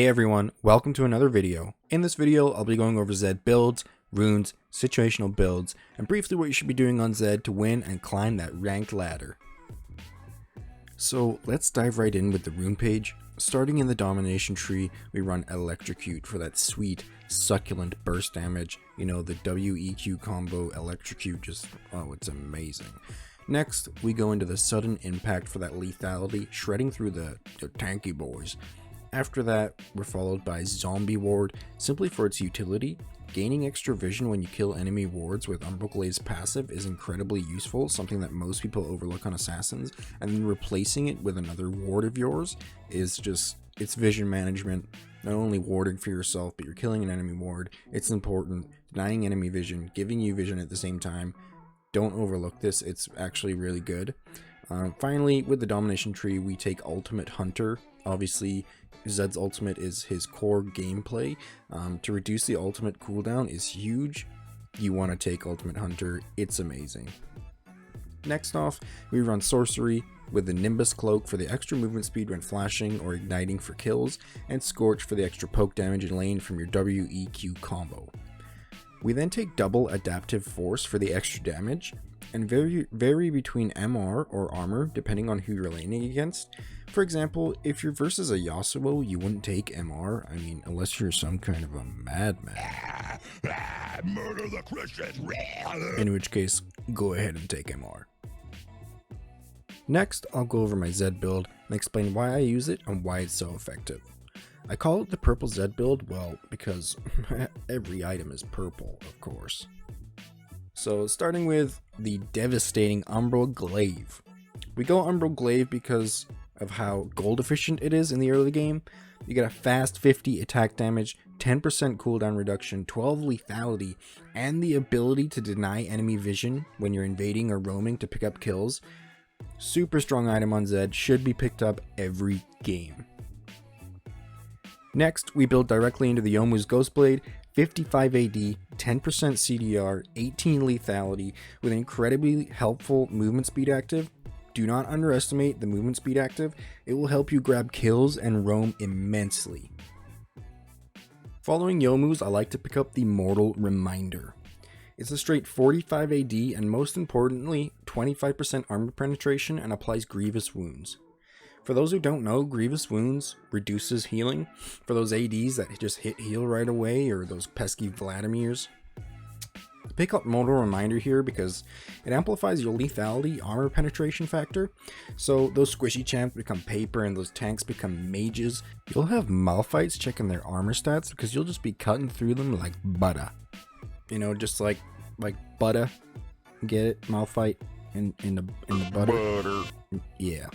Hey everyone, welcome to another video. In this video, I'll be going over Zed builds, runes, situational builds, and briefly what you should be doing on Zed to win and climb that ranked ladder. So let's dive right in with the rune page. Starting in the domination tree, we run Electrocute for that sweet, succulent burst damage. You know, the WEQ combo Electrocute just, oh, it's amazing. Next, we go into the sudden impact for that lethality, shredding through the tanky boys. After that, we're followed by Zombie Ward, simply for its utility. Gaining extra vision when you kill enemy wards with Umbral Glaive's passive is incredibly useful, something that most people overlook on assassins, and then replacing it with another ward of yours is just, it's vision management. Not only warding for yourself, but you're killing an enemy ward. It's important. Denying enemy vision, giving you vision at the same time. Don't overlook this, it's actually really good. Finally, with the domination tree, we take Ultimate Hunter. Obviously, Zed's ultimate is his core gameplay. To reduce the ultimate cooldown is huge. You want to take Ultimate Hunter, it's amazing. Next off, we run Sorcery with the Nimbus Cloak for the extra movement speed when flashing or igniting for kills, and Scorch for the extra poke damage in lane from your WEQ combo. We then take double Adaptive Force for the extra damage, and vary between MR or armor depending on who you're laning against. For example, if you're versus a Yasuo, you wouldn't take MR, I mean, unless you're some kind of a madman. Murder the Christians! In which case, go ahead and take MR. Next, I'll go over my Zed build and explain why I use it and why it's so effective. I call it the purple Zed build, well, because every item is purple, of course. So starting with the devastating Umbral Glaive. We go Umbral Glaive because of how gold efficient it is in the early game. You get a fast 50 attack damage, 10% cooldown reduction, 12 lethality, and the ability to deny enemy vision when you're invading or roaming to pick up kills. Super strong item on Zed, should be picked up every game. Next, we build directly into the Youmuu's Ghostblade, 55 AD, 10% CDR, 18 lethality, with an incredibly helpful movement speed active. Do not underestimate the movement speed active, it will help you grab kills and roam immensely. Following Youmuu's, I like to pick up the Mortal Reminder. It's a straight 45 AD and most importantly, 25% armor penetration and applies Grievous Wounds. For those who don't know, Grievous Wounds reduces healing for those ADs that just hit heal right away, or those pesky Vladimirs. Pick up Mortal Reminder here because it amplifies your lethality armor penetration factor, so those squishy champs become paper and those tanks become mages. You'll have Malphites checking their armor stats because you'll just be cutting through them like butter. You know, just like butter. Get it? Malphite in the butter. Yeah.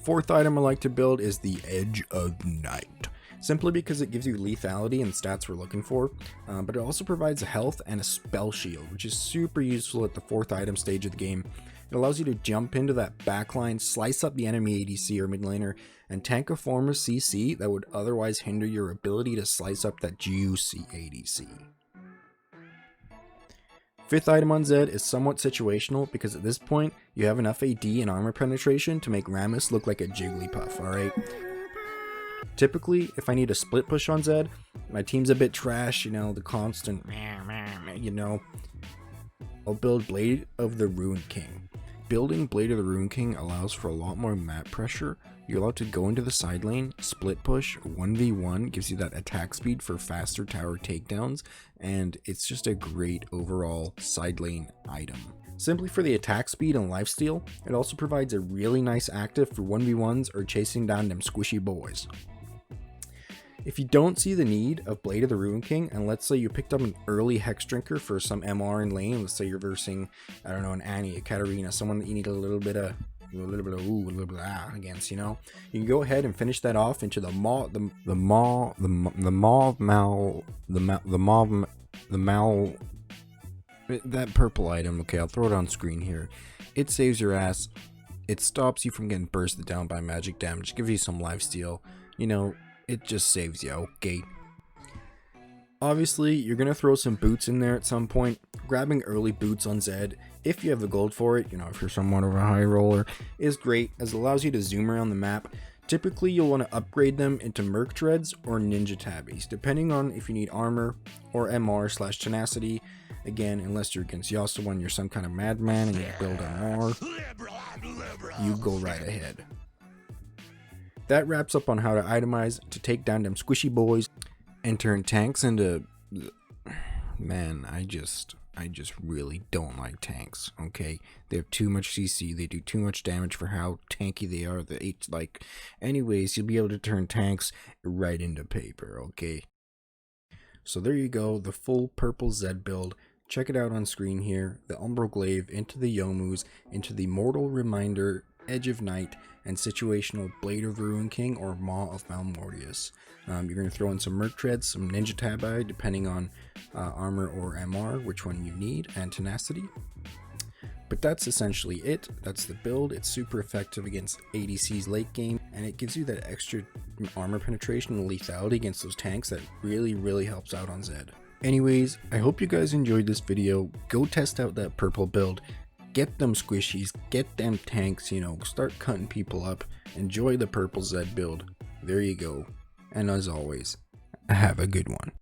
Fourth item I like to build is the Edge of Night, simply because it gives you lethality and stats we're looking for, but it also provides a health and a spell shield, which is super useful at the fourth item stage of the game. It allows you to jump into that backline, slice up the enemy ADC or mid laner, and tank a form of CC that would otherwise hinder your ability to slice up that juicy ADC. Fifth item on Zed is somewhat situational because at this point, you have enough AD and armor penetration to make Rammus look like a Jigglypuff, alright? Typically, if I need a split push on Zed, my team's a bit trash, you know, the constant, you know, I'll build Blade of the Ruin King. Building Blade of the Ruin King allows for a lot more map pressure. You're allowed to go into the side lane, split push, 1v1, gives you that attack speed for faster tower takedowns, and it's just a great overall side lane item. Simply for the attack speed and lifesteal, it also provides a really nice active for 1v1s or chasing down them squishy boys. If you don't see the need of Blade of the Ruin King, and let's say you picked up an early Hex Drinker for some MR in lane, let's say you're versing, I don't know, an Annie, a Katarina, someone that you need a little bit of against, you know, you can go ahead and finish that off into the that purple item. Okay, I'll throw it on screen here. It saves your ass. It stops you from getting bursted down by magic damage, gives you some lifesteal, you know, it just saves you, okay? Obviously, you're gonna throw some boots in there at some point. Grabbing early boots on Zed, if you have the gold for it, you know, if you're somewhat of a high roller, is great as it allows you to zoom around the map, Typically, you'll want to upgrade them into Merc Treads or Ninja Tabbies, depending on if you need armor or MR/tenacity. Again, unless you're against Yasuo and you're some kind of madman and you build MR, you go right ahead. That wraps up on how to itemize to take down them squishy boys and turn tanks into... Man, I just really don't like tanks, okay? They have too much CC, they do too much damage for how tanky they are. Anyways, you'll be able to turn tanks right into paper, okay? So there you go, the full purple Zed build. Check it out on screen here. The Umbral Glaive into the Youmuu's, into the Mortal Reminder, Edge of Night, and situational Blade of Ruin King or Maw of Malmortius. You're going to throw in some Merc Treads, some Ninja Tabi, depending on armor or MR, which one you need, and tenacity. But that's essentially it. That's the build. It's super effective against ADCs late game, and it gives you that extra armor penetration and lethality against those tanks that really helps out on Zed. Anyways, I hope you guys enjoyed this video. Go test out that purple build. Get them squishies, get them tanks, start cutting people up. Enjoy the purple Zed build. There you go. And as always, have a good one.